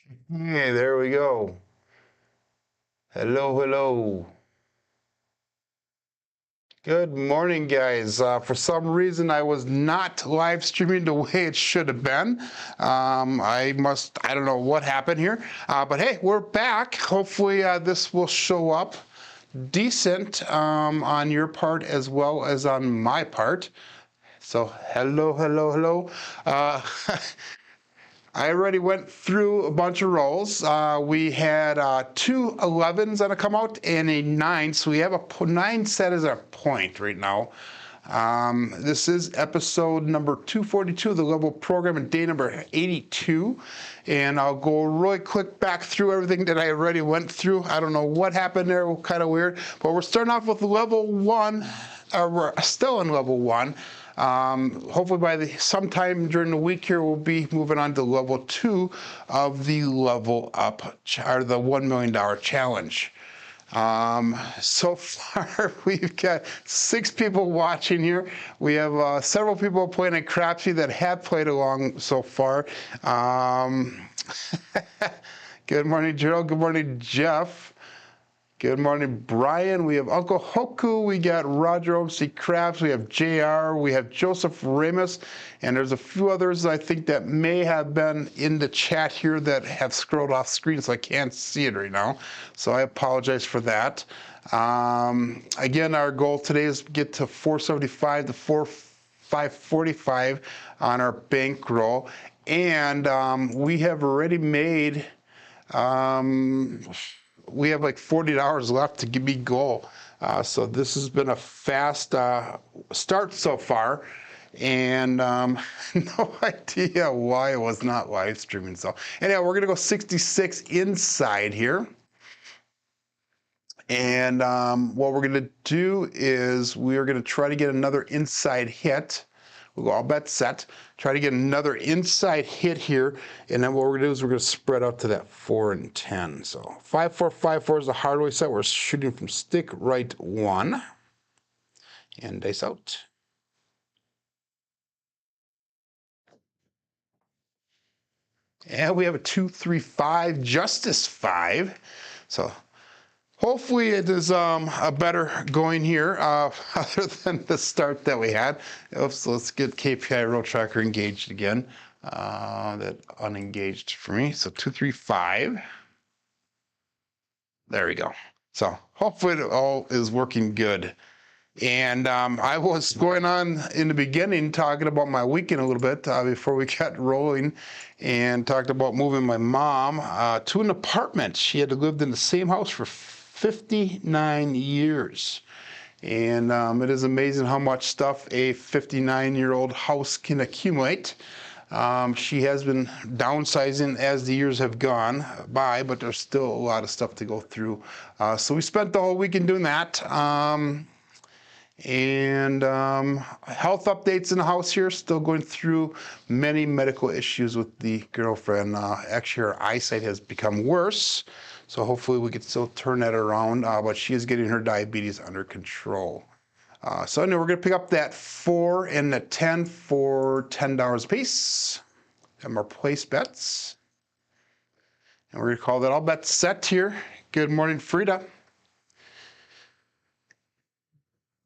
Hey, there we go. Hello, hello. Good morning, guys. For some reason, I was not live streaming the way it should have been. I don't know what happened here. But hey, we're back. Hopefully, this will show up decent on your part as well as on my part. So, hello, hello, hello. I already went through a bunch of rolls. We had two 11s that have come out and a 9, so we have a 9 set as our point right now. This is episode number 242 of the Level Program and day number 82. And I'll go really quick back through everything that I already went through. I don't know what happened there, kind of weird. But we're starting off with level 1, we're still in level 1. Hopefully by sometime during the week here, we'll be moving on to level 2 of the level up, or the $1 million challenge. So far, we've got 6 people watching here. We have several people playing at Crapsee that have played along so far. Good morning, Gerald. Good morning, Jeff. Good morning, Brian. We have Uncle Hoku. We got Roger OMC Crafts. We have JR. We have Joseph Ramos. And there's a few others I think that may have been in the chat here that have scrolled off screen, so I can't see it right now. So I apologize for that. Again, our goal today is to get to 475 to 545 on our bankroll. And we have already made... we have like $40 left to give me goal. So this has been a fast start so far. And no idea why it was not live streaming. So anyhow, we're going to go 66 inside here. And what we're going to do is we are going to try to get another inside hit. We'll go all bet set, try to get another inside hit here, and then what we're gonna do is we're gonna spread out to that 4 and 10. So 5, 4, 5, 4 is the hard way set. We're shooting from stick right 1, and dice out. And we have a 2, 3, 5, Justice 5. So hopefully it is a better going here other than the start that we had. So let's get KPI roll tracker engaged again. That unengaged for me. So 2, 3, 5. There we go. So hopefully it all is working good. And I was going on in the beginning talking about my weekend a little bit before we got rolling, and talked about moving my mom to an apartment. She had lived in the same house for 59 years. And it is amazing how much stuff a 59-year-old house can accumulate. She has been downsizing as the years have gone by, but there's still a lot of stuff to go through. So we spent the whole weekend doing that. Health updates in the house here, still going through many medical issues with the girlfriend. Actually, her eyesight has become worse. So hopefully we can still turn that around, but she is getting her diabetes under control. So anyway, we're going to pick up that 4 and the 10 for $10 a piece. Got more place bets. And we're going to call that all bets set here. Good morning, Frida.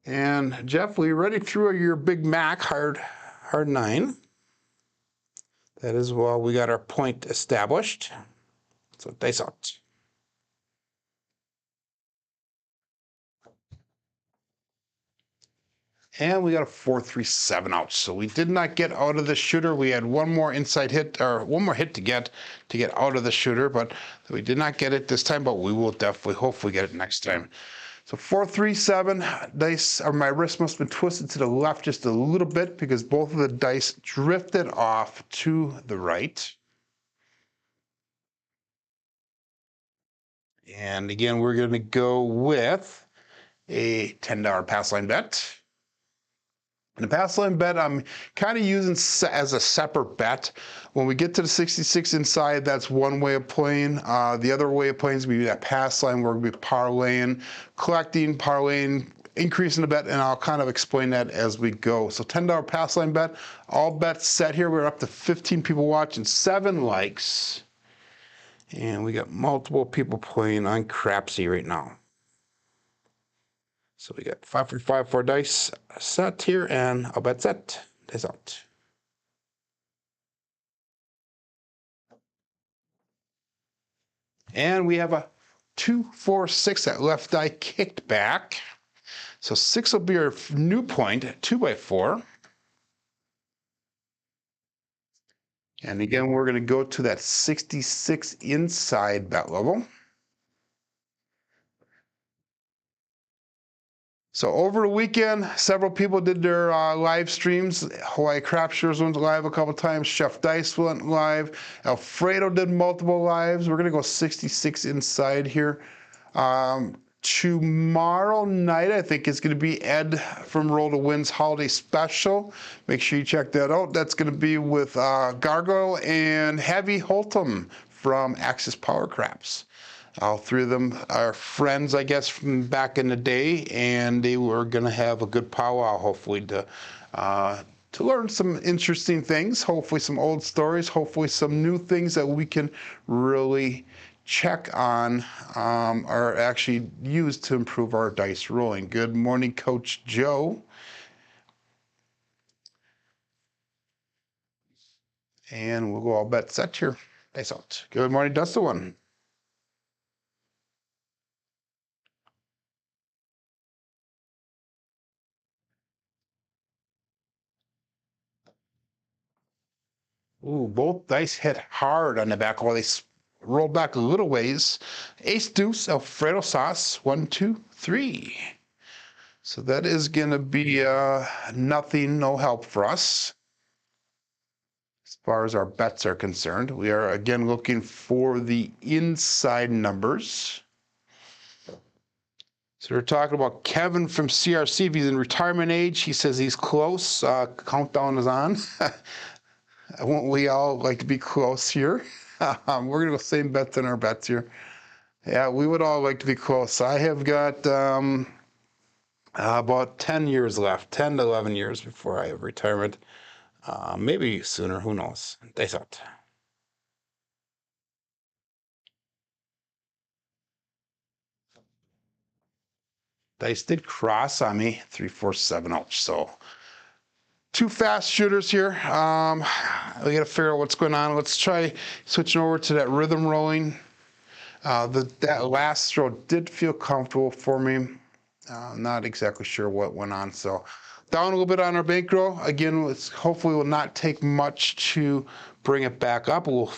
And Jeff, we ready through your Big Mac hard 9. That is, well, we got our point established. So dice out. And we got a 4, 3, 7 out. So we did not get out of the shooter. We had one more inside hit, or one more hit to get out of the shooter, but we did not get it this time, but we will definitely, hopefully get it next time. So 4, 3, 7 dice, or my wrist must have been twisted to the left just a little bit because both of the dice drifted off to the right. And again, we're going to go with a $10 pass line bet. And the pass line bet I'm kind of using as a separate bet. When we get to the 66 inside, that's one way of playing. The other way of playing is going to be that pass line where we're going to be parlaying, collecting, parlaying, increasing the bet, and I'll kind of explain that as we go. So $10 pass line bet, all bets set here. We're up to 15 people watching, 7 likes. And we got multiple people playing on Crapsee right now. So we got 5 for 5 for dice set here, and I'll bet set. Dice out. And we have a 2, 4, 6 that left die kicked back. So 6 will be our new point, 2x4. And again, we're going to go to that 66 inside bet level. So over the weekend, several people did their live streams. Hawaii Crapshooters went live a couple times. Chef Dice went live. Alfredo did multiple lives. We're going to go 66 inside here. Tomorrow night, I think, is going to be Ed from Roll to Win's Holiday Special. Make sure you check that out. That's going to be with Gargoyle and Heavy Holtum from Axis Power Craps. All three of them are friends, I guess, from back in the day, and they were going to have a good powwow, hopefully, to learn some interesting things, hopefully some old stories, hopefully some new things that we can really check on or actually use to improve our dice rolling. Good morning, Coach Joe. And we'll go all bet set here. Dice out. Good morning, Dustin One. Ooh, both dice hit hard on the back while they rolled back a little ways. Ace Deuce, Alfredo Sauce, 1, 2, 3. So that is going to be nothing, no help for us as far as our bets are concerned. We are again looking for the inside numbers. So we're talking about Kevin from CRC. If he's in retirement age, he says he's close. Countdown is on. Won't we all like to be close here? We're going to go same bets in our bets here. Yeah, we would all like to be close. I have got about 10 years left, 10 to 11 years before I have retirement. Maybe sooner, who knows? Dice out. Dice did cross on me, 3, 4, 7, ouch. So 2 fast shooters here. We got to figure out what's going on. Let's try switching over to that rhythm rolling. That last throw did feel comfortable for me. Not exactly sure what went on. So down a little bit on our bankroll. Again, hopefully will not take much to bring it back up. We'll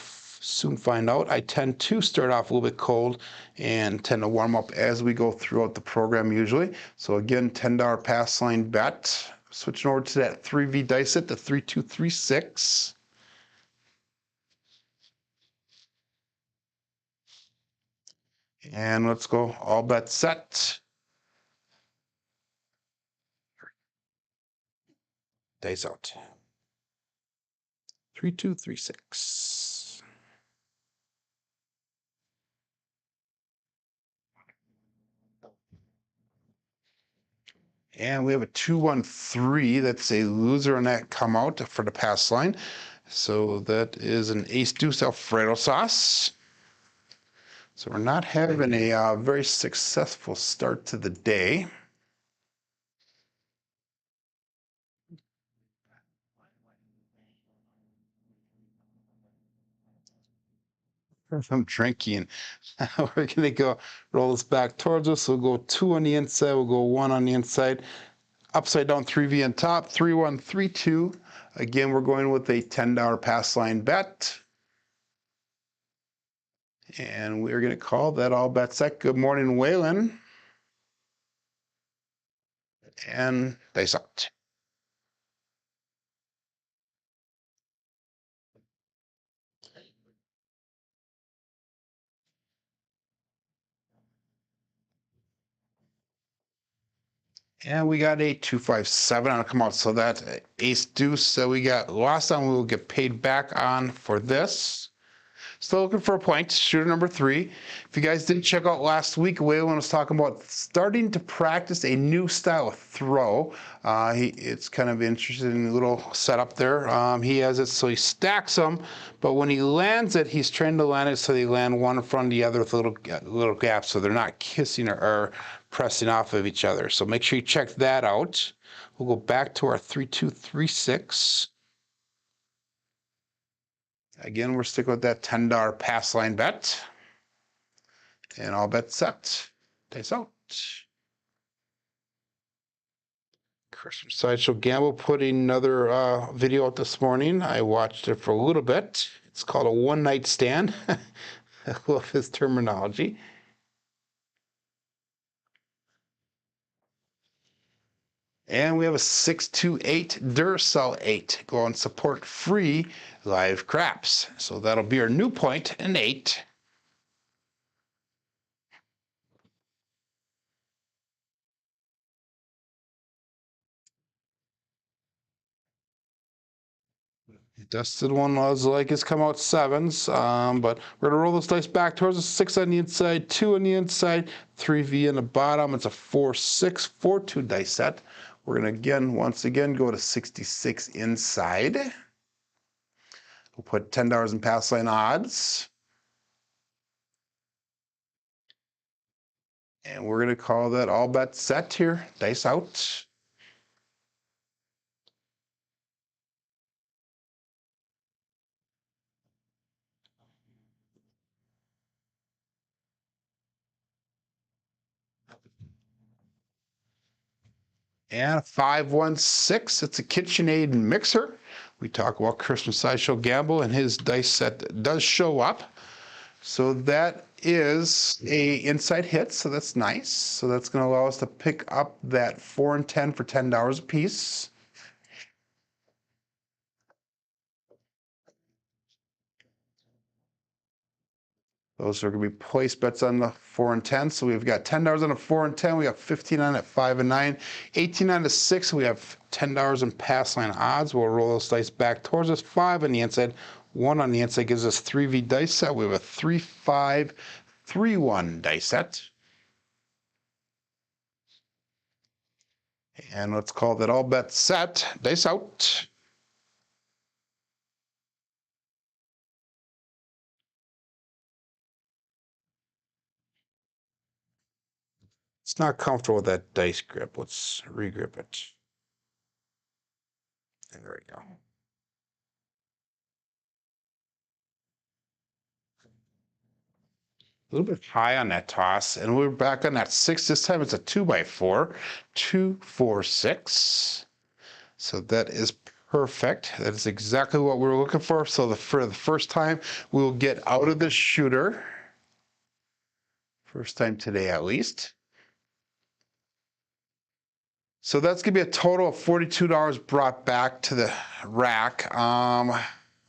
soon find out. I tend to start off a little bit cold and tend to warm up as we go throughout the program usually. So again, $10 pass line bet. Switching over to that 3V dice set, the 3236. And let's go all bet set. Dice out. 3236. And we have a 213. That's a loser on that come out for the pass line. So that is an Ace Deuce Alfredo Sauce. So we're not having a very successful start to the day. I'm drinking. We're going to go roll this back towards us. We'll go 2 on the inside. We'll go 1 on the inside. Upside down 3V on top. 3, 1, 3, 2. Again, we're going with a $10 pass line bet. And we're going to call that all bet set. Good morning, Waylon. And dice out. And we got a 257 on a come out. So that Ace Deuce that we got lost on, we will get paid back on for this. Still looking for a point, shooter number 3. If you guys didn't check out last week, Waylon was talking about starting to practice a new style of throw. It's kind of interesting little setup there. He has it so he stacks them, but when he lands it, he's trying to land it so they land one in front of the other with little gaps, so they're not kissing or pressing off of each other. So make sure you check that out. We'll go back to our 3-2-3-6. Again, we're sticking with that $10 pass line bet. And all bets set. Dice out. Christmas Sideshow Gamble put another video out this morning. I watched it for a little bit. It's called a one-night stand. I love his terminology. And we have a 628 Duracell 8 going support free live craps. So that'll be our new point, an 8. Dusted one was like it's come out 7s, but we're gonna roll this dice back towards a 6 on the inside, 2 on the inside, 3V in the bottom. It's a 4-6, 4-2 dice set. We're gonna once again go to 66 inside. We'll put $10 in pass line odds. And we're gonna call that all bets set here, dice out. And a 516, it's a KitchenAid mixer. We talk about Christmas Sideshow Gamble, and his dice set does show up. So that is a inside hit, so that's nice. So that's going to allow us to pick up that 4 and 10 for $10 a piece. Those are going to be place bets on the 4 and 10. So we've got $10 on the 4 and 10. We have 15 on at 5 and 9. 18 on the 6. We have $10 in pass line odds. We'll roll those dice back towards us. 5 on the inside. 1 on the inside gives us 3V dice set. We have a 3-5, 3-1 dice set. And let's call that all bets set. Dice out. It's not comfortable with that dice grip. Let's regrip it. And there we go. A little bit high on that toss, and we're back on that 6. This time it's a 2x4, 2, 4, 6. So that is perfect. That is exactly what we're looking for. So for the first time, we'll get out of the shooter. First time today, at least. So that's going to be a total of $42 brought back to the rack.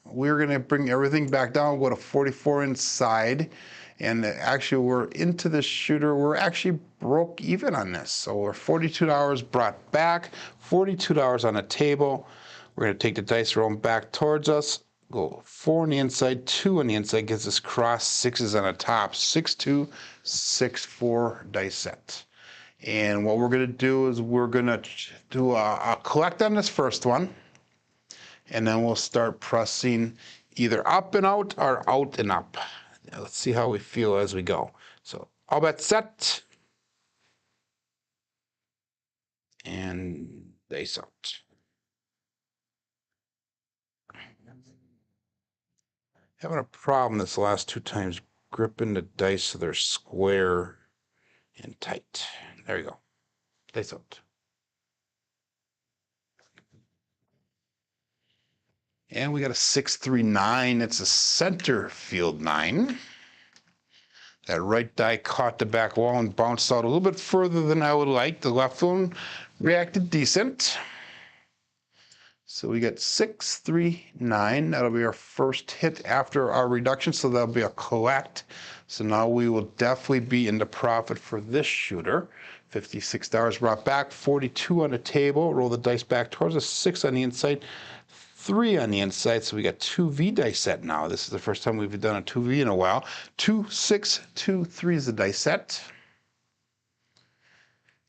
We're going to bring everything back down, go to 44 inside. And actually, we're into the shooter. We're actually broke even on this. So we're $42 brought back, $42 on the table. We're going to take the dice, roll them back towards us. Go 4 on the inside, 2 on the inside, gives us cross 6s on the top. 6-2, 6-4 dice set. And what we're going to do is we're going to do a collect on this first one. And then we'll start pressing either up and out or out and up. Now let's see how we feel as we go. So all bets set. And dice out. Having a problem this last 2 times gripping the dice so they're square and tight. There you go. Dice out. And we got a 6-3-9. It's a center field 9. That right die caught the back wall and bounced out a little bit further than I would like. The left one reacted decent. So we got 6-3-9. That'll be our first hit after our reduction, so that'll be a collect. So now we will definitely be in the profit for this shooter. $56 brought back, 42 on the table. Roll the dice back towards us, 6 on the inside, 3 on the inside, so we got 2V dice set now. This is the first time we've done a 2V in a while. 2, 6, 2, 3 is the dice set.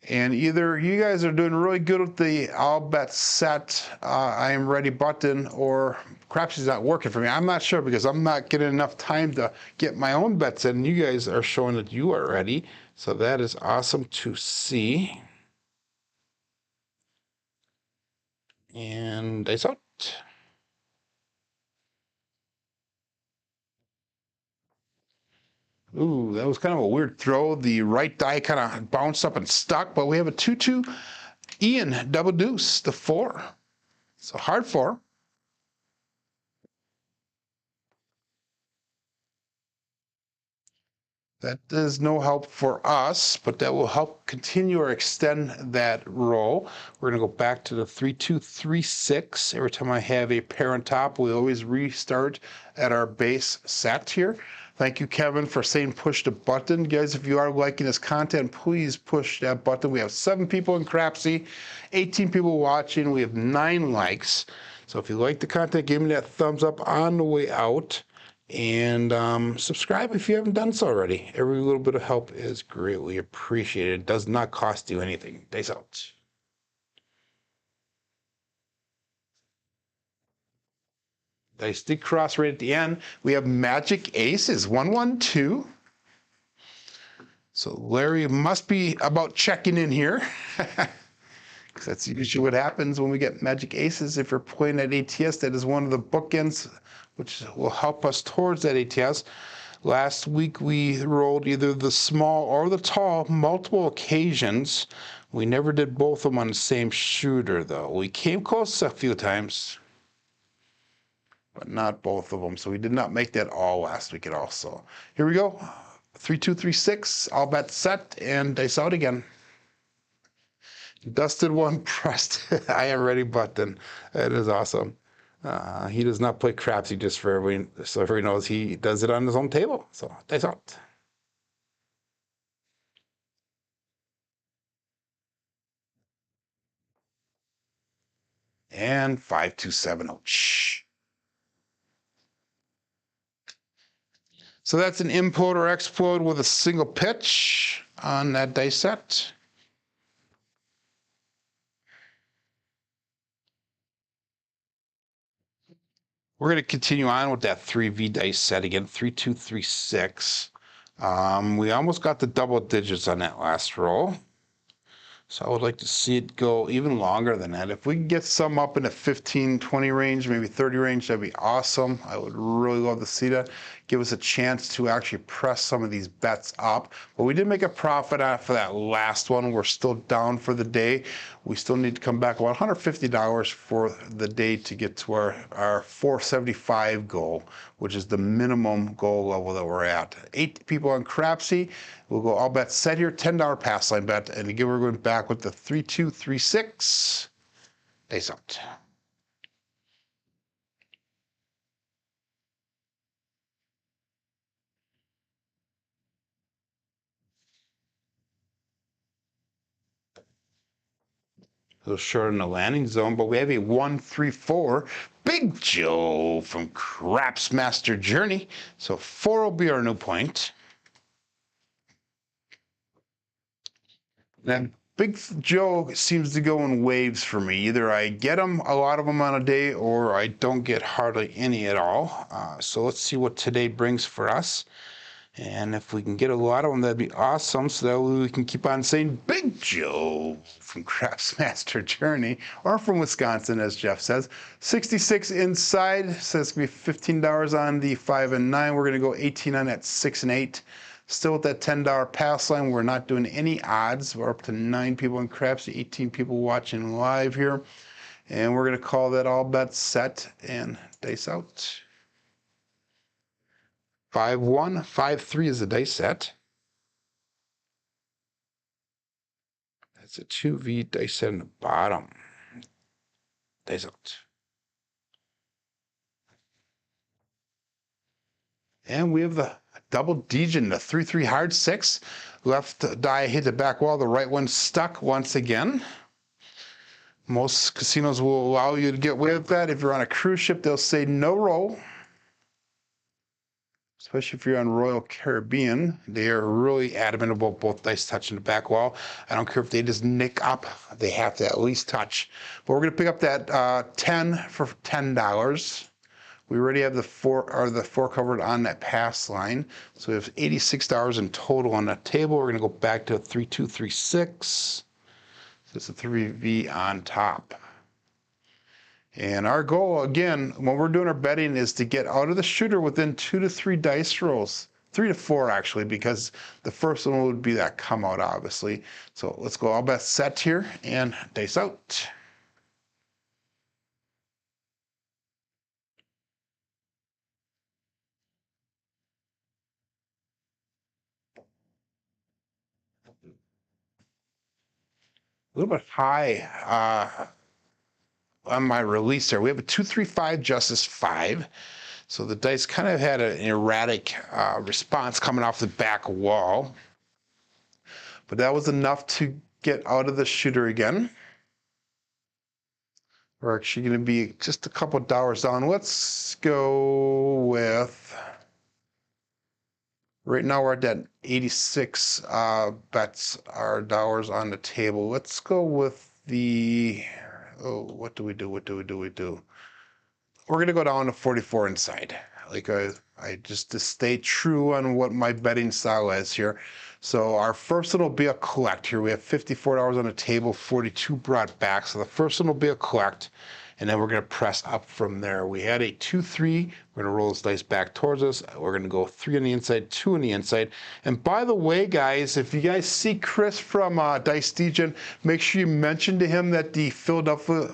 And either you guys are doing really good with the all bet set, I am ready button, or Crapsee's not working for me. I'm not sure because I'm not getting enough time to get my own bets in. You guys are showing that you are ready. So that is awesome to see. And dice out. Ooh, that was kind of a weird throw. The right die kind of bounced up and stuck, but we have a 2-2 Ian double deuce, the 4. So hard 4. That is no help for us, but that will help continue or extend that roll. We're going to go back to the 3-2-3-6. Every time I have a pair on top, we always restart at our base set here. Thank you, Kevin, for saying push the button. Guys, if you are liking this content, please push that button. We have 7 people in Crapsee, 18 people watching. We have 9 likes. So if you like the content, give me that thumbs up on the way out. And subscribe if you haven't done so already. Every little bit of help is greatly appreciated. It does not cost you anything. Dice out. Dice did cross right at the end. We have magic aces, 1, 1, 2. So Larry must be about checking in here. Because that's usually what happens when we get magic aces. If you're playing at ATS, that is one of the bookends which will help us towards that ATS. Last week we rolled either the small or the tall, multiple occasions. We never did both of them on the same shooter though. We came close a few times, but not both of them. So we did not make that all last week at all. So here we go. 3, 2, 3, 6, all bet set, and dice out again. Dusted one pressed. I am ready button. That is awesome. He does not play Crapsee just for everyone, so everyone knows he does it on his own table. So dice out. And 5, 2, 7, oh, shh. So that's an implode or explode with a single pitch on that dice set. We're going to continue on with that 3V dice set again, 3, 2, 3, 6. We almost got the double digits on that last roll. So I would like to see it go even longer than that. If we can get some up in the 15, 20 range, maybe 30 range, that'd be awesome. I would really love to see that. Give us a chance to actually press some of these bets up. But we did make a profit after that last one. We're still down for the day. We still need to come back about $150 for the day to get to our 475 goal, which is the minimum goal level that we're at. 8 people on Crapsee. We'll go all bet set here, $10 pass line bet. And again, we're going back with the 3, 2, 3, 6. Dice out. A little short in the landing zone, but we have a 1, 3, 4. Big Joe from Craps Master Journey. So 4 will be our new point. Then Big Joe seems to go in waves for me. Either I get them, a lot of them on a day, or I don't get hardly any at all. So let's see what today brings for us. And if we can get a lot of them, that'd be awesome. So that way we can keep on saying Big Joe from Craps Master Journey, or from Wisconsin, as Jeff says. 66 inside, says it's going to be $15 on the 5 and 9. We're going to go 18 on that 6 and 8. Still with that $10 pass line. We're not doing any odds. We're up to 9 people in Crapsee, 18 people watching live here. And we're going to call that all bets set and dice out. 5, 1, 5, 3 is the dice set. That's a 2V dice set in the bottom. Dice out. And we have the double Degen, the 3, 3 hard 6. Left die hit the back wall. The right one stuck once again. Most casinos will allow you to get away with that. If you're on a cruise ship, they'll say no roll. Especially if you're on Royal Caribbean, they are really adamant about both dice touching the back wall. I don't care if they just nick up, they have to at least touch. But we're gonna pick up that 10 for $10. We already have the four covered on that pass line. So we have $86 in total on that table. We're gonna go back to 3236. So it's a 3V on top. And our goal, again, when we're doing our betting, is to get out of the shooter within 2 to 3 dice rolls. 3 to 4, actually, because the first one would be that come out, obviously. So let's go all bets set here and dice out. A little bit high on my release there. We have a 2-3-5 Justice 5. So the dice kind of had an erratic response coming off the back wall. But that was enough to get out of the shooter again. We're actually going to be just a couple dollars down. Let's go with, right now we're at that 86 bets are dollars on the table. Let's go with the, what do we do? We're going to go down to 44 inside. Like I just to stay true on what my betting style is here. So our first one will be a collect here. We have $54 on the table, 42 brought back. So the first one will be a collect, and then we're going to press up from there. We had a 2-3. We're going to roll this dice back towards us. We're going to go 3 on the inside, 2 on the inside. And by the way, guys, if you guys see Chris from Dice Degen, make sure you mention to him that the Philadelphia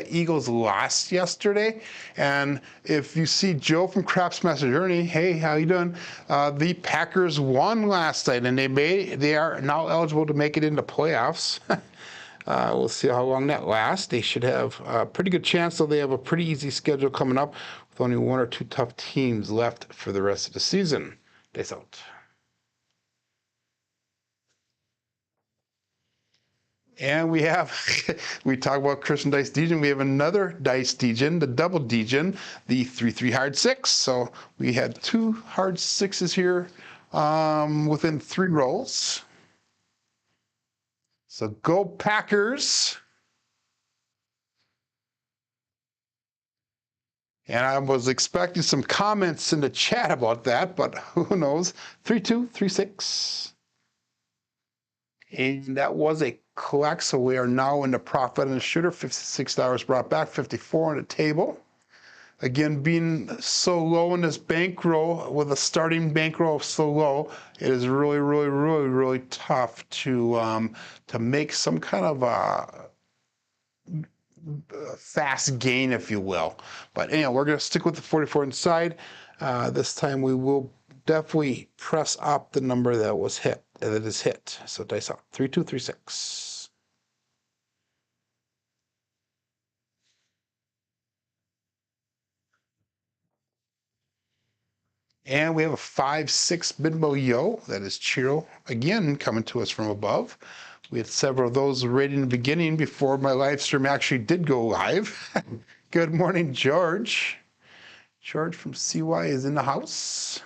Eagles lost yesterday. And if you see Joe from Crapsee Master Journey, hey, how you doing? The Packers won last night, and they are now eligible to make it into playoffs. We'll see how long that lasts. They should have a pretty good chance, though they have a pretty easy schedule coming up with only 1 or 2 tough teams left for the rest of the season. Dice out. And we have, we talk about Chris and Dice Degen. We have another Dice Degen, the double Degen, the 3-3 hard 6. So we had 2 hard 6s here within 3 rolls. So go Packers. And I was expecting some comments in the chat about that, but who knows? 3-2, 3-6. And that was a collect, so we are now in the profit in the shooter. $56 brought back, 54 on the table. Again, being so low in this bankroll, with a starting bankroll so low, it is really tough to make some kind of a fast gain, if you will. But anyhow, we're going to stick with the 44 inside. This time we will definitely press up the number that was hit, that is hit. So dice out, 3-2, 3-6. And we have a 5-6 Bidmo Yo, that is Chiro, again coming to us from above. We had several of those right in the beginning before my live stream actually did go live. Good morning, George. George from CY is in the house.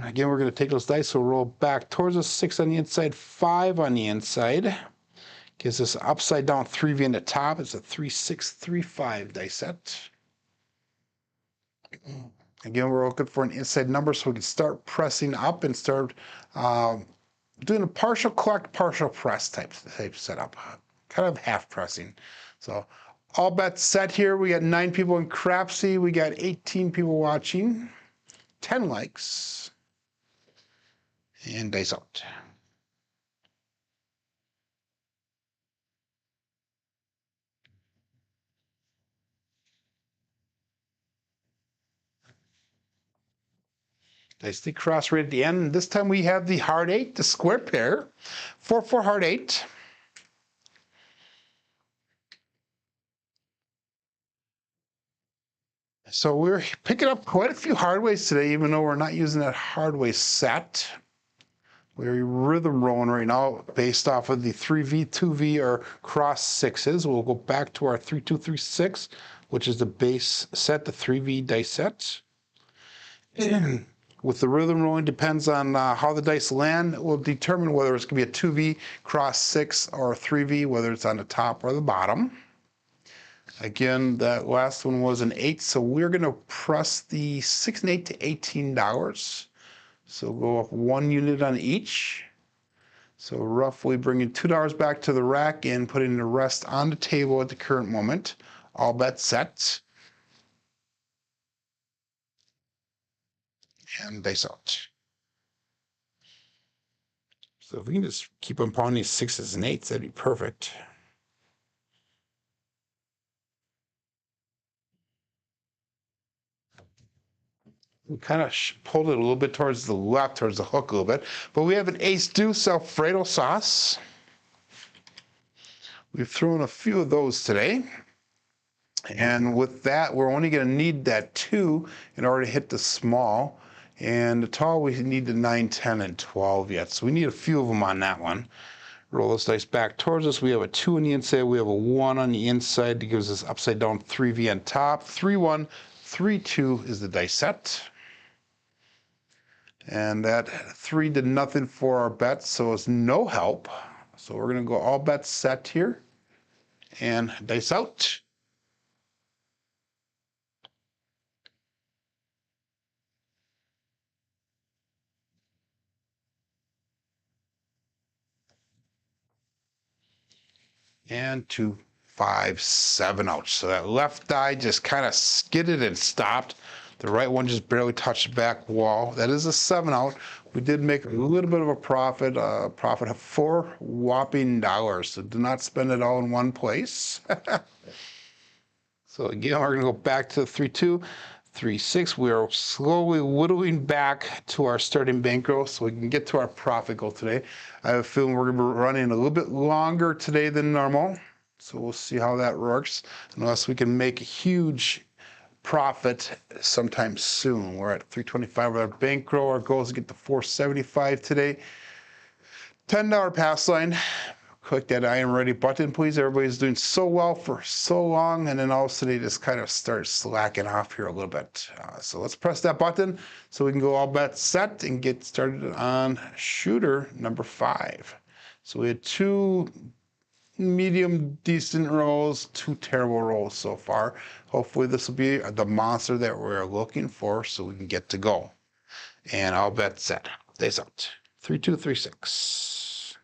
Again, we're going to take those dice, so roll back towards us, 6 on the inside, 5 on the inside. Gives us upside down 3V in the top. It's a 3-6-3-5 dice set. Again, we're looking for an inside number so we can start pressing up and start doing a partial collect, partial press type setup, kind of half pressing. So all bets set here. We got 9 people in Crapsee. We got 18 people watching, 10 likes, and dice out. Dice the cross right at the end. This time we have the hard 8, the square pair, 4-4 hard 8. So we're picking up quite a few hardways today, even though we're not using that hardway set. We're rhythm rolling right now based off of the 3V, 2V, or cross sixes. We'll go back to our 3-2-3-6, which is the base set, the 3V dice set. With the rhythm rolling, depends on how the dice land. It will determine whether it's going to be a 2V, cross 6, or a 3V, whether it's on the top or the bottom. Again, that last one was an 8, so we're going to press the 6 and 8 to $18. So go up 1 unit on each. So roughly bringing $2 back to the rack and putting the rest on the table at the current moment. All bets set. And dice out. So if we can just keep on pounding these 6s and 8s, that'd be perfect. We kind of pulled it a little bit towards the left, towards the hook a little bit. But we have an ace deuce Alfredo sauce. We've thrown a few of those today. And with that, we're only going to need that 2 in order to hit the small. And the tall, we need the 9, 10, and 12 yet. So we need a few of them on that one. Roll this dice back towards us. We have a 2 on the inside. We have a 1 on the inside. That gives us upside down 3V on top. 3-1, 3-2 is the dice set. And that 3 did nothing for our bets, so it's no help. So we're going to go all bets set here and dice out. And 2, 5, 7 out. So that left die just kind of skidded and stopped. The right one just barely touched the back wall. That is a 7 out. We did make a little bit of a profit of $4 whopping. So do not spend it all in one place. So again, we're going to go back to the 3-2, 3-6. We are slowly whittling back to our starting bankroll so we can get to our profit goal today. I have a feeling we're going to be running a little bit longer today than normal. So we'll see how that works, unless we can make a huge profit sometime soon. We're at 325 with our bankroll. Our goal is to get to 475 today. $10 pass line. Click that I am ready button, please. Everybody's doing so well for so long, and then all of a sudden they just kind of start slacking off here a little bit. So let's press that button so we can go all bets set and get started on shooter number 5. So we had 2 medium decent rolls, 2 terrible rolls so far. Hopefully this will be the monster that we're looking for so we can get to go. And all bets set. Days out. 3-2, 3-6.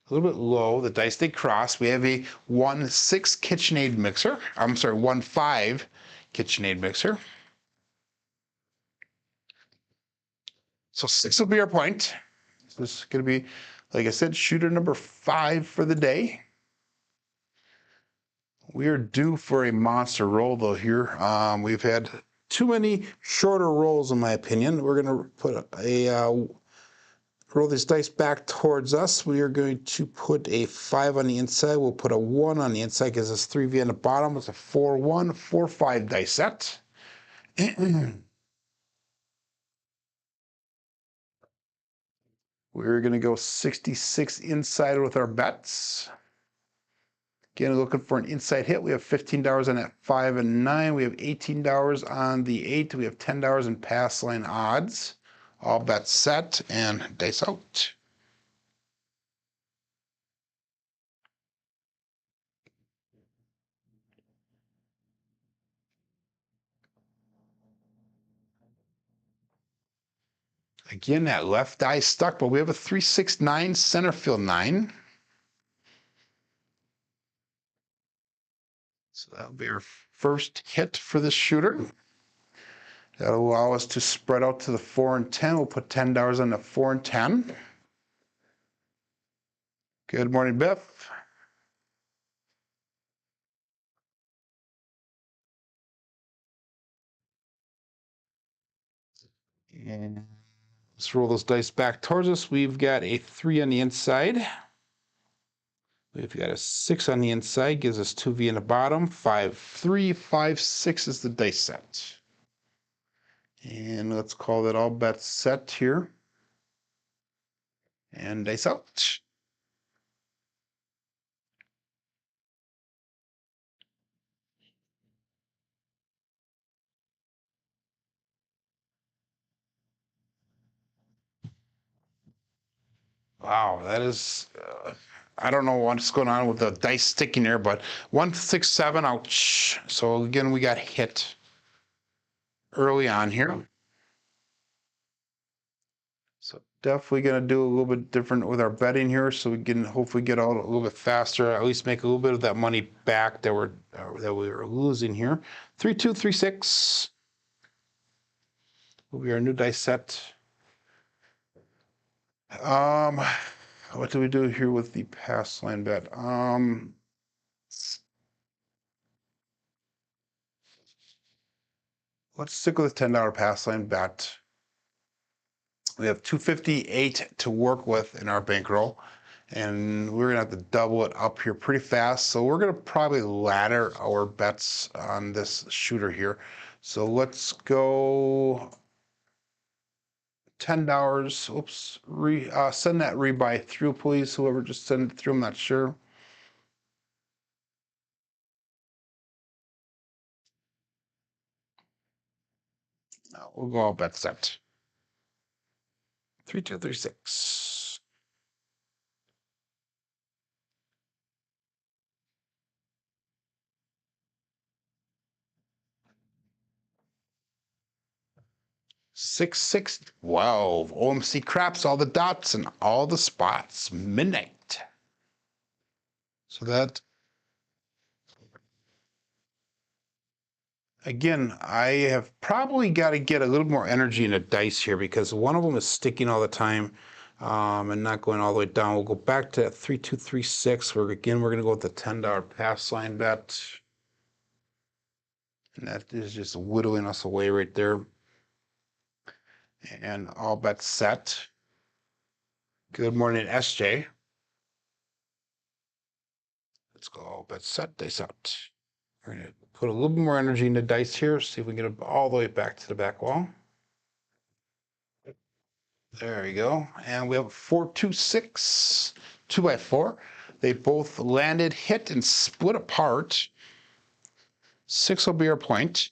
A little bit low, the dice they cross. We have a 1-6 KitchenAid mixer. I'm sorry, 1-5 KitchenAid mixer. So 6 will be our point. So this is going to be, like I said, shooter number 5 for the day. We are due for a monster roll though here. We've had too many shorter rolls in my opinion. We're going to put a roll this dice back towards us. We are going to put a 5 on the inside. We'll put a 1 on the inside, gives us 3V on the bottom. It's a 4-1, 4-5 dice set. We're going to go 66 inside with our bets. Again, looking for an inside hit. We have $15 on that 5 and 9. We have $18 on the 8. We have $10 in pass line odds. All bets set and dice out. Again, that left die stuck, but we have a 3-6-9 center field 9. So that'll be our first hit for this shooter. That'll allow us to spread out to the 4 and 10. We'll put $10 on the 4 and 10. Good morning, Biff. And let's roll those dice back towards us. We've got a 3 on the inside. We've got a 6 on the inside, gives us 2V in the bottom. 5, 3, 5, 6 is the dice set. And let's call that all bets set here. And dice out. Wow, that is, I don't know what's going on with the dice sticking there, but 1, 6, 7, ouch. So again, we got hit early on here. So definitely going to do a little bit different with our betting here, so we can hopefully get out a little bit faster, at least make a little bit of that money back that we were losing here. 3, 2, 3, 6 will be our new dice set. What do we do here with the pass line bet? Let's stick with the $10 pass line bet. We have 258 to work with in our bankroll, and we're gonna have to double it up here pretty fast. So we're gonna probably ladder our bets on this shooter here. So let's go $10. Oops, send that rebuy through, please. Whoever just sent it through, I'm not sure. No, we'll go all bet set. 3, 2, 3, 6. Six, 6, 12. OMC craps, all the dots and all the spots. Midnight. So that, again, I have probably got to get a little more energy in the dice here because one of them is sticking all the time and not going all the way down. We'll go back to 3, 2, 3, 6. We're going to go with the $10 pass line bet. And that is just whittling us away right there. And all bets set. Good morning, SJ. Let's go all bets set, dice out. We're going to put a little bit more energy in the dice here, see if we can get it all the way back to the back wall. There we go. And we have 4, 2, 6, 2 by 4. They both landed, hit, and split apart. 6 will be our point.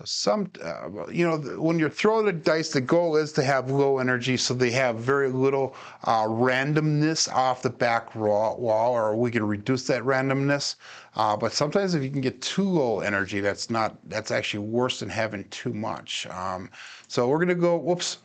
So when you're throwing the dice, the goal is to have low energy, so they have very little randomness off the back wall, or we can reduce that randomness. But sometimes if you can get too low energy, that's actually worse than having too much. So we're gonna go. Whoops.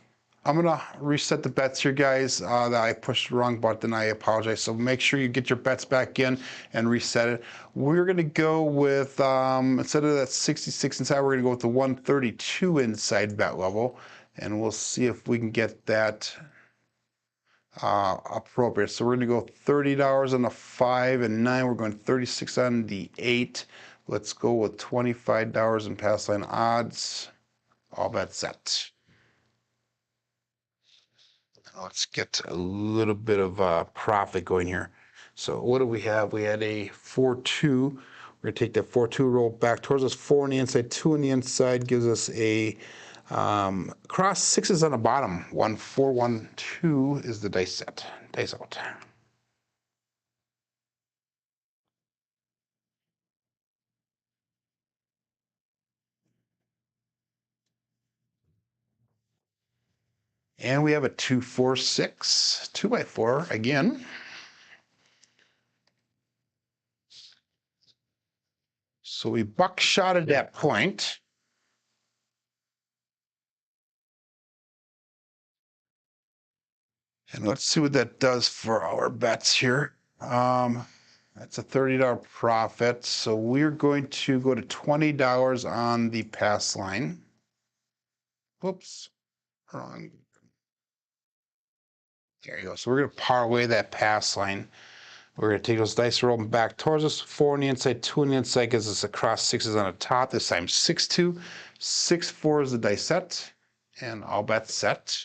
I'm gonna reset the bets here, guys. That I pushed the wrong button. I apologize. So make sure you get your bets back in and reset it. We're gonna go with instead of that 66 inside, we're gonna go with the 132 inside bet level, and we'll see if we can get that appropriate. So we're gonna go $30 on the 5 and 9. We're going 36 on the 8. Let's go with $25 in pass line odds. All bets set. Let's get a little bit of profit going here. So what do we have? We had a 4-2. We're going to take that 4-2, roll back towards us. 4 on the inside, 2 on the inside gives us a cross 6s on the bottom. 1, 4, 1, 2 is the dice set. Dice out. And we have a 2, 4, 6, 2 by 4 again. So we buckshotted that point. And let's see what that does for our bets here. That's a $30 profit. So we're going to go to $20 on the pass line. Whoops, wrong. There you go. So we're going to parlay that pass line. We're going to take those dice, roll them back towards us. 4 on the inside, 2 on the inside gives us a cross 6s on the top. This time 6-2. 6-4 is the dice set. And all bets set.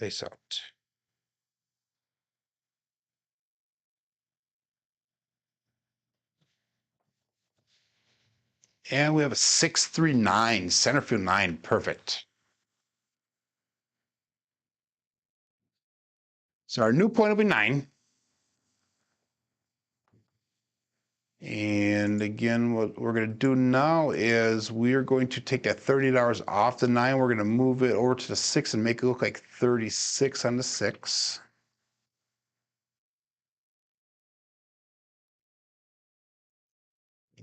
Face out. And we have a 6-3-9, center field 9, perfect. So our new point will be 9. And again, what we're going to do now is we're going to take that $30 off the 9. We're going to move it over to the 6 and make it look like 36 on the 6.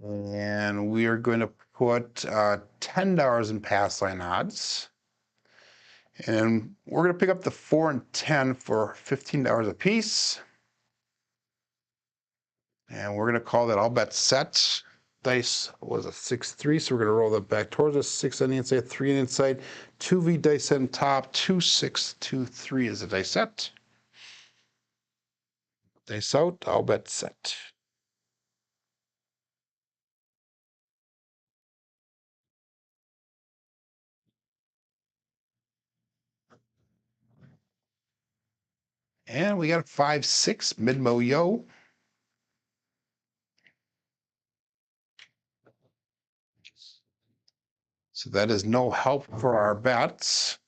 And we are going to put $10 in pass line odds. And we're going to pick up the 4 and 10 for $15 a piece. And we're going to call that all bets set. Dice was a 6-3, so we're going to roll that back towards us. 6 on the inside, 3 on the inside. 2V dice set on top. 2, 6, 2, 3 is the dice set. Dice out, all bets set. And we got a 5-6 mid-mo yo. So that is no help for our bets.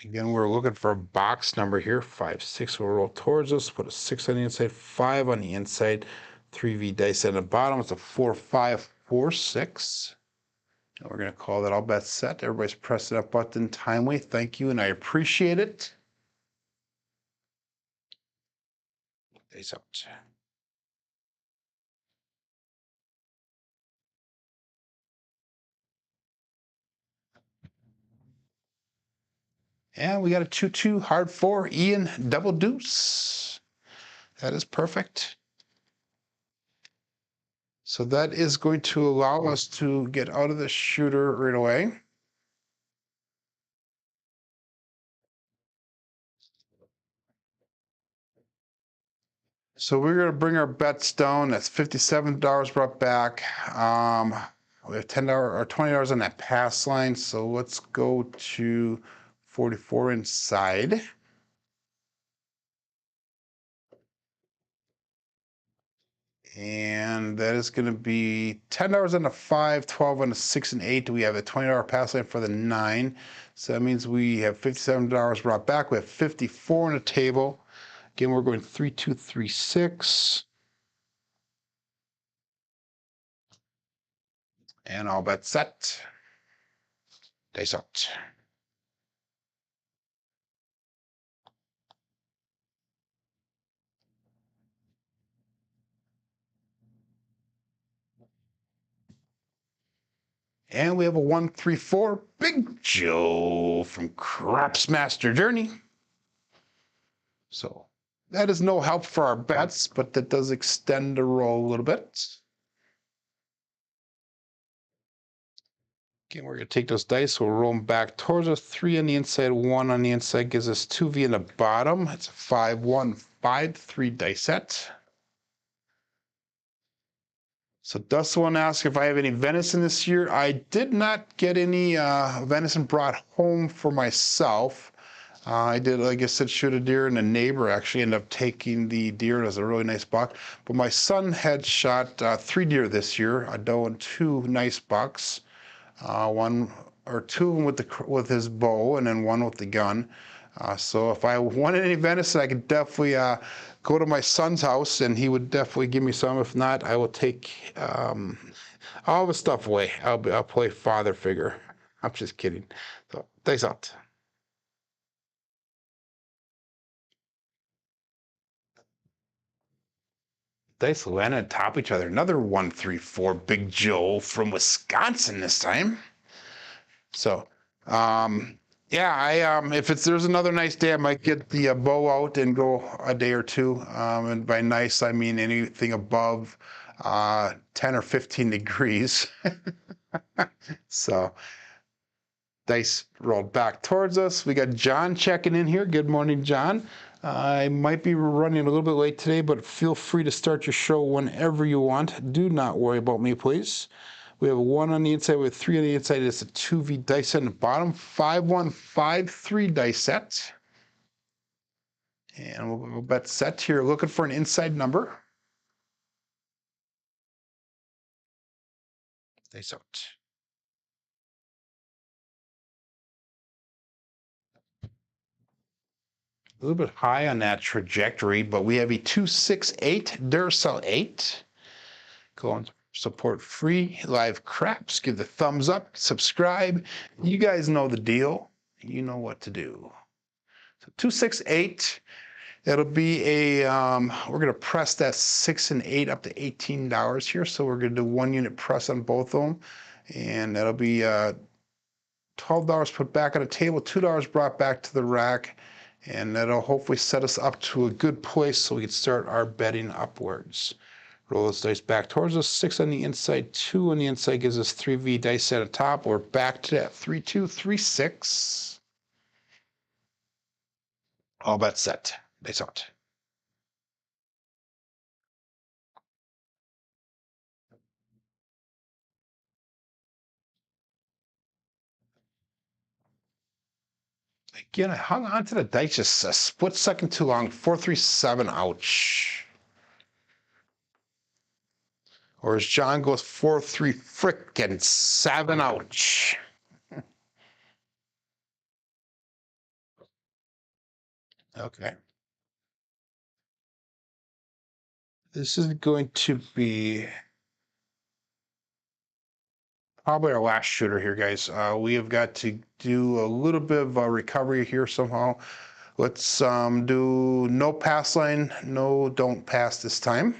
Again, we're looking for a box number here, 5-6. We'll roll towards us, put a 6 on the inside, 5 on the inside, 3V dice at the bottom. It's a 4-5-4-6. And we're going to call that all bets set. Everybody's pressing that button timely. Thank you, and I appreciate it. Dice out. And we got a 2-2 hard 4 Ian double deuce. That is perfect. So that is going to allow us to get out of the shooter right away. So we're going to bring our bets down. That's $57 brought back. We have $10 or $20 on that pass line. So let's go to 44 inside. And that is going to be $10 on the 5, 12 on the 6 and 8. We have a $20 pass line for the 9. So that means we have $57 brought back. We have 54 on the table. Again, we're going 3, 2, 3, 6. And all bets set. Dice out. And we have a 1-3-4 Big Joe from Crapsee Master Journey. So that is no help for our bets, but that does extend the roll a little bit. Again, we're going to take those dice, we'll roll them back towards us. 3 on the inside, 1 on the inside gives us 2V in the bottom. It's a 5-1-5-3 dice set. So Dustin asks if I have any venison this year. I did not get any venison brought home for myself. I did, like I said, shoot a deer, and a neighbor actually ended up taking the deer. It was a really nice buck. But my son had shot 3 deer this year, a doe and 2 nice bucks. 1 or 2 with his bow, and then 1 with the gun. So if I wanted any venison, I could definitely go to my son's house, and he would definitely give me some. If not, I will take all the stuff away. I'll play father figure. I'm just kidding. So thanks out. Dice landed on top of each other. Another 1-3-4 Big Joe from Wisconsin this time. So, yeah, if there's another nice day, I might get the bow out and go a day or 2. And by nice, I mean anything above 10 or 15 degrees. So, dice rolled back towards us. We got John checking in here. Good morning, John. I might be running a little bit late today, but feel free to start your show whenever you want. Do not worry about me, please. We have a 1 on the inside, we have 3 on the inside. It's a 2V dice set in the bottom, 5153 dice set. And we'll go bet set here, looking for an inside number. Dice out. A little bit high on that trajectory, but we have a 268 Duracell 8. Go on support free live craps. Give the thumbs up, subscribe. You guys know the deal. You know what to do. So 268. It'll be a, we're going to press that 6 and 8 up to $18 here. So we're going to do 1 unit press on both of them. And that'll be $12 put back on the table, $2 brought back to the rack. And that'll hopefully set us up to a good place so we can start our betting upwards. Roll this dice back towards us, 6 on the inside, 2 on the inside gives us 3V dice set on top. We're back to that 3-2-3-6. All bets set. Dice out. Again, I hung on to the dice just a split second too long. 4-3-7, ouch. Or as John goes, 4-3 frickin' 7, ouch. Okay. This is going to be probably our last shooter here, guys. We have got to do a little bit of a recovery here somehow. Let's do no pass line, no don't pass this time.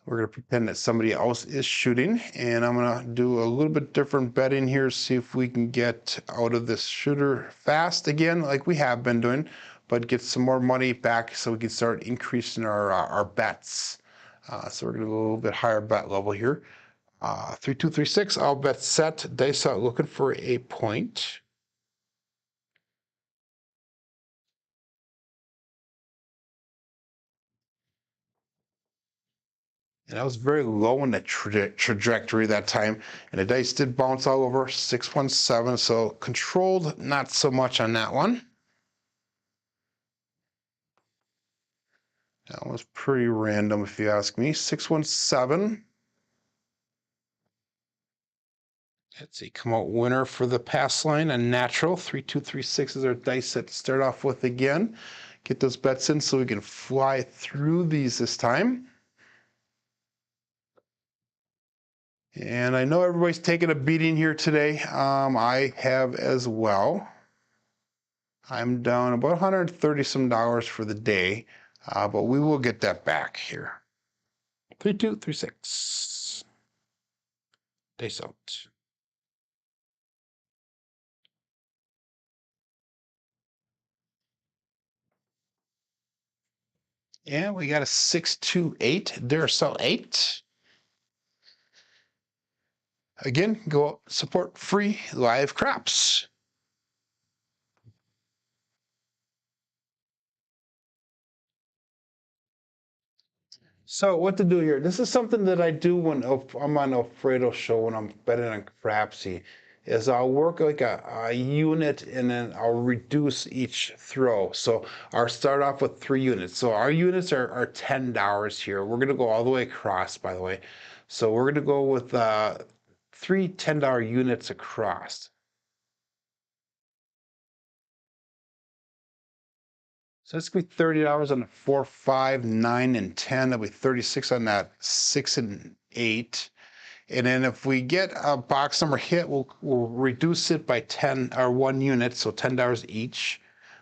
We're going to pretend that somebody else is shooting, and I'm going to do a little bit different betting here, see if we can get out of this shooter fast again, like we have been doing, but get some more money back so we can start increasing our bets. So we're going to go a little bit higher bet level here. 3-2-3-6, all bets set, dice out looking for a point. And I was very low in the trajectory that time. And the dice did bounce all over 617. So controlled, not so much on that one. That was pretty random, if you ask me. 617. Let's see, come out winner for the pass line. A natural. 3-2-3-6 is our dice set to start off with again. Get those bets in so we can fly through these this time. And I know everybody's taking a beating here today. I have as well. I'm down about $130 some for the day, but we will get that back here. 3-2-3-6. Dice out. And we got a 6-2-8 Duracell 8. Again, go up, support free live craps. So what to do here? This is something that I do when I'm on Alfredo show, when I'm betting on Crapsee, is I'll work like a unit and then I'll reduce each throw. So I'll start off with 3 units. So our units are $10 here. We're going to go all the way across, by the way. So we're going to go with 3 $10 units across. So that's going to be $30 on the 4, 5, 9, and 10. That'll be 36 on that 6 and 8. And then if we get a box number hit, we'll reduce it by 10 or 1 unit, so $10 each.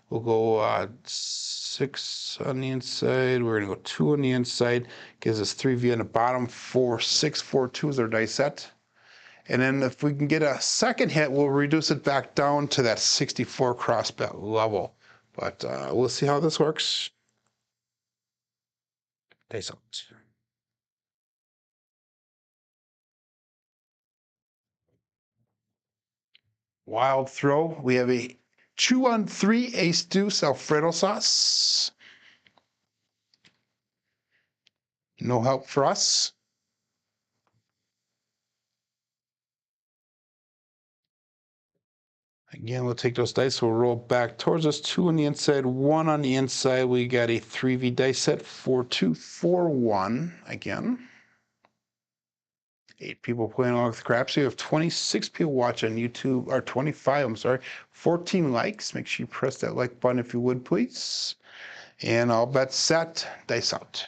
We'll go 6 on the inside. We're going to go 2 on the inside. Gives us 3V on the bottom. 4, 6, 4, 2 is our dice set. And then if we can get a second hit, we'll reduce it back down to that 64 cross bet level. But we'll see how this works. Dice out. Wild throw. We have a 2-on-3 ace deuce Alfredo sauce. No help for us. Again, we'll take those dice, we'll roll back towards us, 2 on the inside, 1 on the inside. We got a 3V dice set, 4, 2, 4, 1 again. 8 people playing along with Crapsee. We have 26 people watching on YouTube, or 25, I'm sorry. 14 likes. Make sure you press that like button if you would, please. And all bets set, dice out.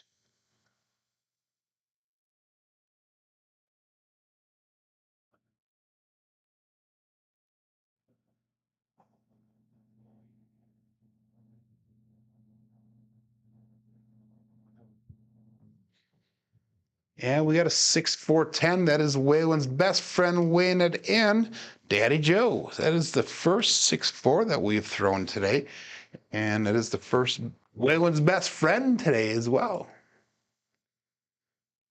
And we got a 6-4-10. That is Waylon's best friend weighing it in, Daddy Joe. That is the first 6-4 that we've thrown today. And that is the first Waylon's best friend today as well.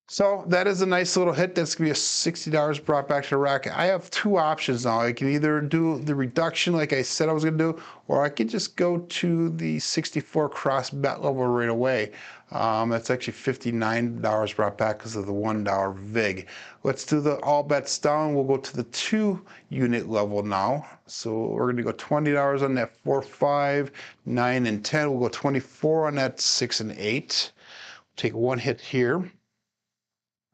So that is a nice little hit. That's going to be a $60 brought back to the racket. I have 2 options now. I can either do the reduction like I said I was going to do, or I could just go to the 64 cross bet level right away. That's actually $59 brought back because of the $1 VIG. Let's do the all bets down. We'll go to the 2 unit level now. So we're going to go $20 on that 4, 5, 9, and 10. We'll go 24 on that 6 and 8. Take 1 hit here.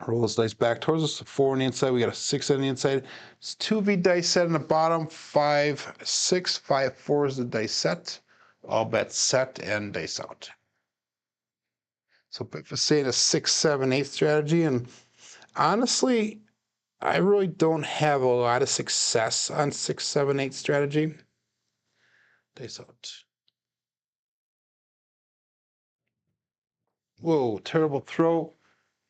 Roll this dice back towards us. 4 on the inside. We got a 6 on the inside. It's 2V dice set on the bottom. 5, 6, 5, 4 is the dice set. All bets set and dice out. So if it's saying a 6, 7, 8 strategy, and honestly, I really don't have a lot of success on 6, 7, 8 strategy. Dice out. Whoa, terrible throw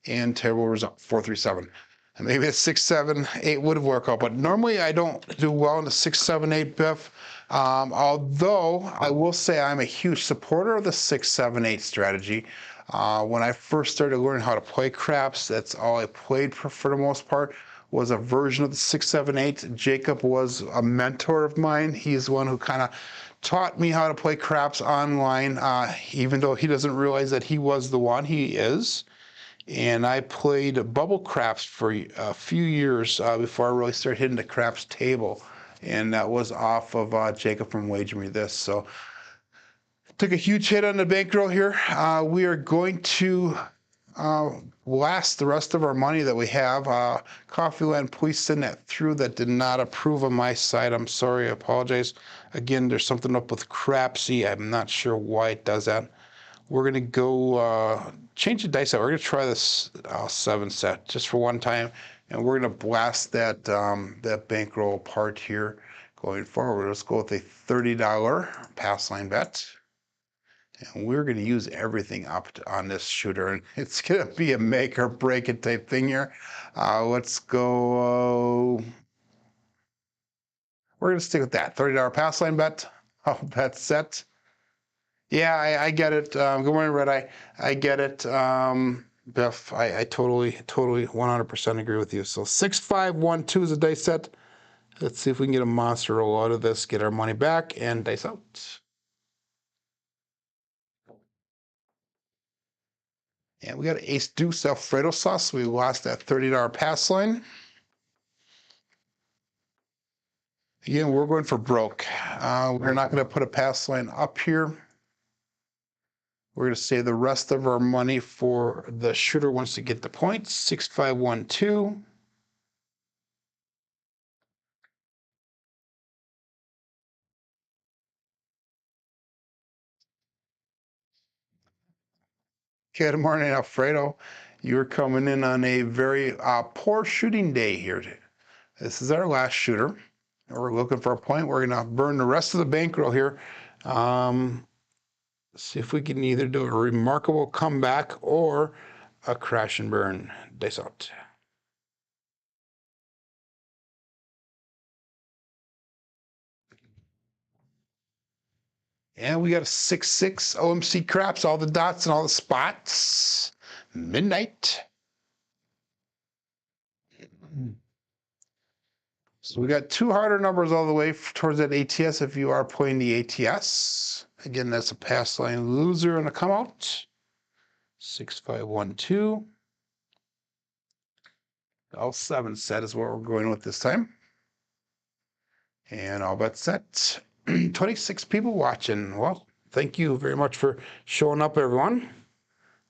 and terrible result. 4, 3, 7. And maybe a 6, 7, 8 would have worked out, but normally I don't do well in the 6, 7, 8 biff. Although I will say I'm a huge supporter of the 6, 7, 8 strategy. When I first started learning how to play craps, that's all I played for the most part, was a version of the 6, 7, 8. Jacob was a mentor of mine. He's the one who kind of taught me how to play craps online, even though he doesn't realize that he was the one, he is. And I played bubble craps for a few years before I really started hitting the craps table. And that was off of Jacob from Wager Me This. So took a huge hit on the bankroll here. We are going to blast the rest of our money that we have. Coffeeland, please send that through. That did not approve on my side. I'm sorry, I apologize. Again, there's something up with Crapsee. I'm not sure why it does that. We're going to go change the dice out. We're going to try this 7 set just for one time, and we're going to blast that that bankroll part here going forward. Let's go with a $30 pass line bet. And we're going to use everything up on this shooter, and it's going to be a make or break it type thing here. Let's go. We're going to stick with that $30 pass line bet. Oh, bet set. Yeah, I get it. Good morning, Red Eye. I get it. Biff, I totally 100% agree with you. So 6, 5, 1, 2 is a dice set. Let's see if we can get a monster roll out of this, get our money back, and dice out. And we got an ace deuce Alfredo sauce. We lost that $30 pass line. Again, we're going for broke. We're not going to put a pass line up here. We're going to save the rest of our money for the shooter wants to get the points. 6, 5, 1, 2. Good morning, Alfredo. You're coming in on a very poor shooting day here. This is our last shooter. We're looking for a point. We're going to burn the rest of the bankroll here. See if we can either do a remarkable comeback or a crash and burn. Dice out. And we got a 6-6 OMC craps, all the dots and all the spots. Midnight. So we got 2 harder numbers all the way towards that ATS if you are playing the ATS. Again, that's a pass line loser and a come out. 6, 5, 1, 2. All 7 set is what we're going with this time. And all bets set. 26 people watching. Well, thank you very much for showing up, everyone.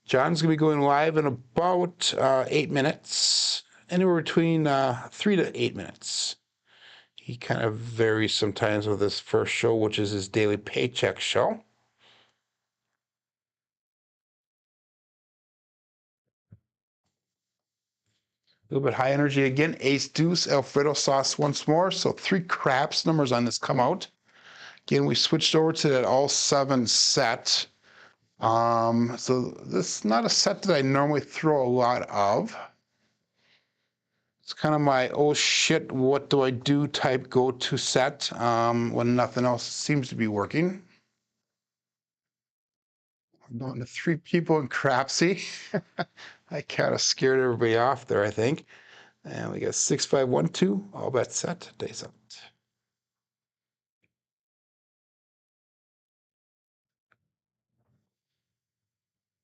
John's going to be going live in about 8 minutes, anywhere between 3 to 8 minutes. He kind of varies sometimes with his first show, which is his daily paycheck show. A little bit high energy again. Ace deuce, Alfredo sauce once more. So 3 craps numbers on this come out. Again, we switched over to that all 7 set. So this is not a set that I normally throw a lot of. It's kind of my oh shit, what do I do type go-to set when nothing else seems to be working. I'm going to 3 people in Crapsee. I kind of scared everybody off there, I think. And we got 6512, all bets set, days out.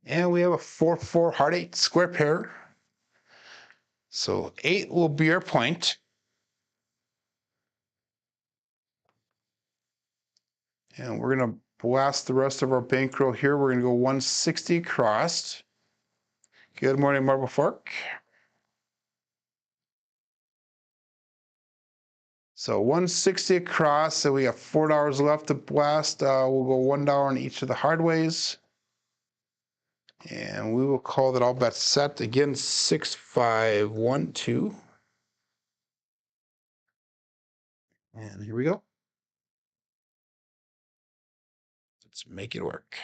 And we have a 4-4 heart 8 square pair. So 8 will be our point. And we're going to blast the rest of our bankroll here. We're going to go 160 across. Good morning, Marble Fork. So 160 across, so we have $4 left to blast. We'll go $1 on each of the hardways. And we will call that all bets set. Again, 6512. And here we go. Let's make it work.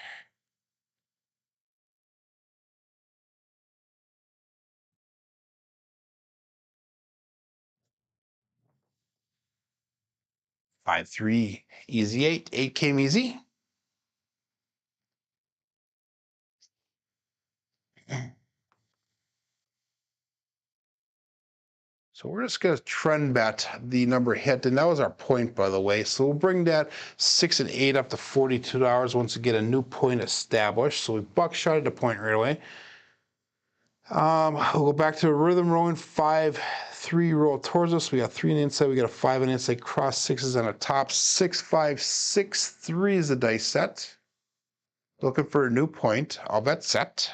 Five, 3, easy 8. 8 came easy. So we're just going to trend bet the number hit, and that was our point, by the way. So we'll bring that 6 and 8 up to $42 once we get a new point established. So we buckshotted the point right away. We'll go back to a rhythm rolling 5, 3 roll towards us. We got 3 on the inside. We got a 5 on the inside. Cross 6s on the top. 6, 5, 6, 3 is the dice set. Looking for a new point. All bet set.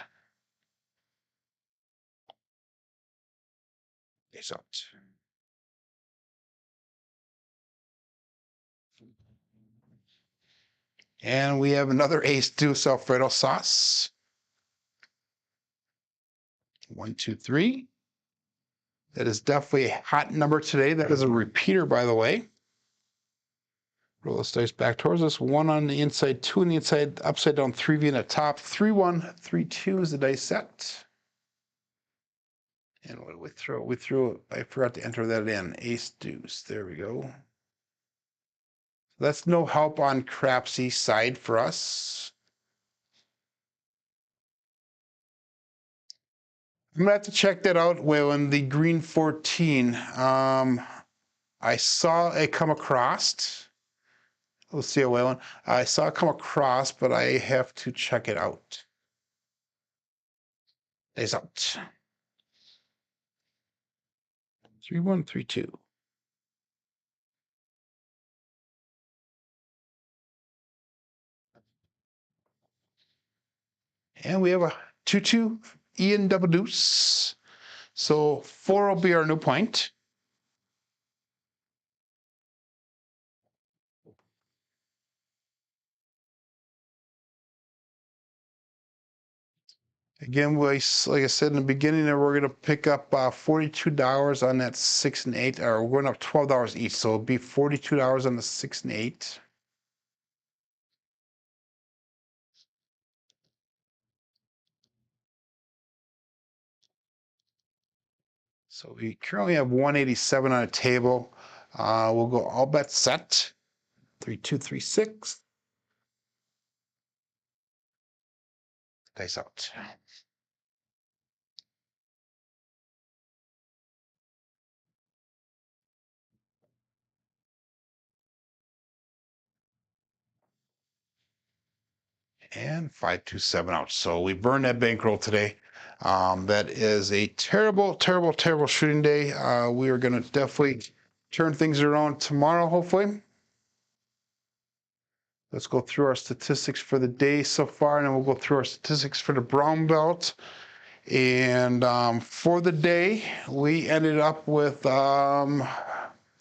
Days out. And we have another ace deuce Alfredo sauce. 1, 2, 3. That is definitely a hot number today. That is a repeater, by the way. Roll this dice back towards us. 1 on the inside, 2 on the inside, upside down 3V in the top. 3, 1, 3, 2 is the dice set. And what did we throw? We threw, I forgot to enter that in. Ace deuce. There we go. That's no help on Crapsee side for us. I'm gonna have to check that out, Waylon. The green 14. I saw it come across. Let's see, Waylon. I saw it come across, but I have to check it out. Days out. 3, 1, 3, 2. And we have a 2, 2 Ian double deuce. So 4 will be our new point. Again, like I said in the beginning, we're going to pick up $42 on that 6 and 8, or we're going up $12 each, so it'll be $42 on the 6 and 8. So we currently have 187 on a table. We'll go all bets set. 3, 2, 3, 6. Dice out. And 5, 2, 7 out. So we burned that bankroll today. That is a terrible, terrible, terrible shooting day. We are going to definitely turn things around tomorrow, hopefully. Let's go through our statistics for the day so far, and then we'll go through our statistics for the brown belt. And for the day, we ended up with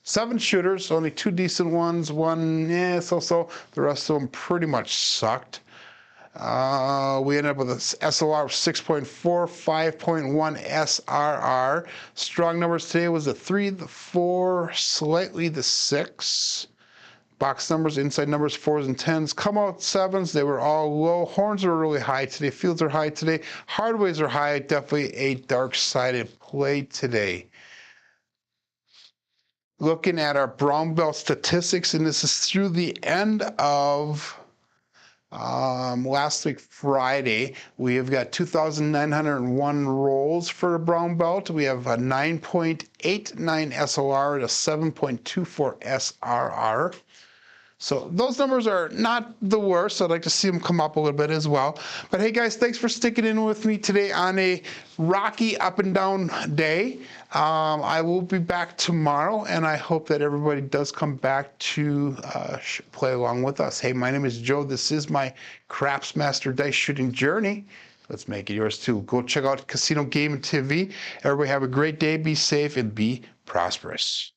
7 shooters, only 2 decent ones, 1 so-so. The rest of them pretty much sucked. We ended up with a SLR of 6.4, 5.1 SRR. Strong numbers today was the 3, the 4, slightly the 6. Box numbers, inside numbers, 4s and 10s. Come out 7s, they were all low. Horns are really high today. Fields are high today. Hardways are high. Definitely a dark-sided play today. Looking at our brown belt statistics, and this is through the end of last week, Friday, we have got 2,901 rolls for the brown belt. We have a 9.89 SLR and a 7.24 SRR. So those numbers are not the worst. I'd like to see them come up a little bit as well. But hey guys, thanks for sticking in with me today on a rocky up and down day. I will be back tomorrow, and I hope that everybody does come back to play along with us. Hey, my name is Joe. This is my Craps Master Dice Shooting Journey. Let's make it yours too. Go check out Casino Gaming TV. Everybody have a great day. Be safe and be prosperous.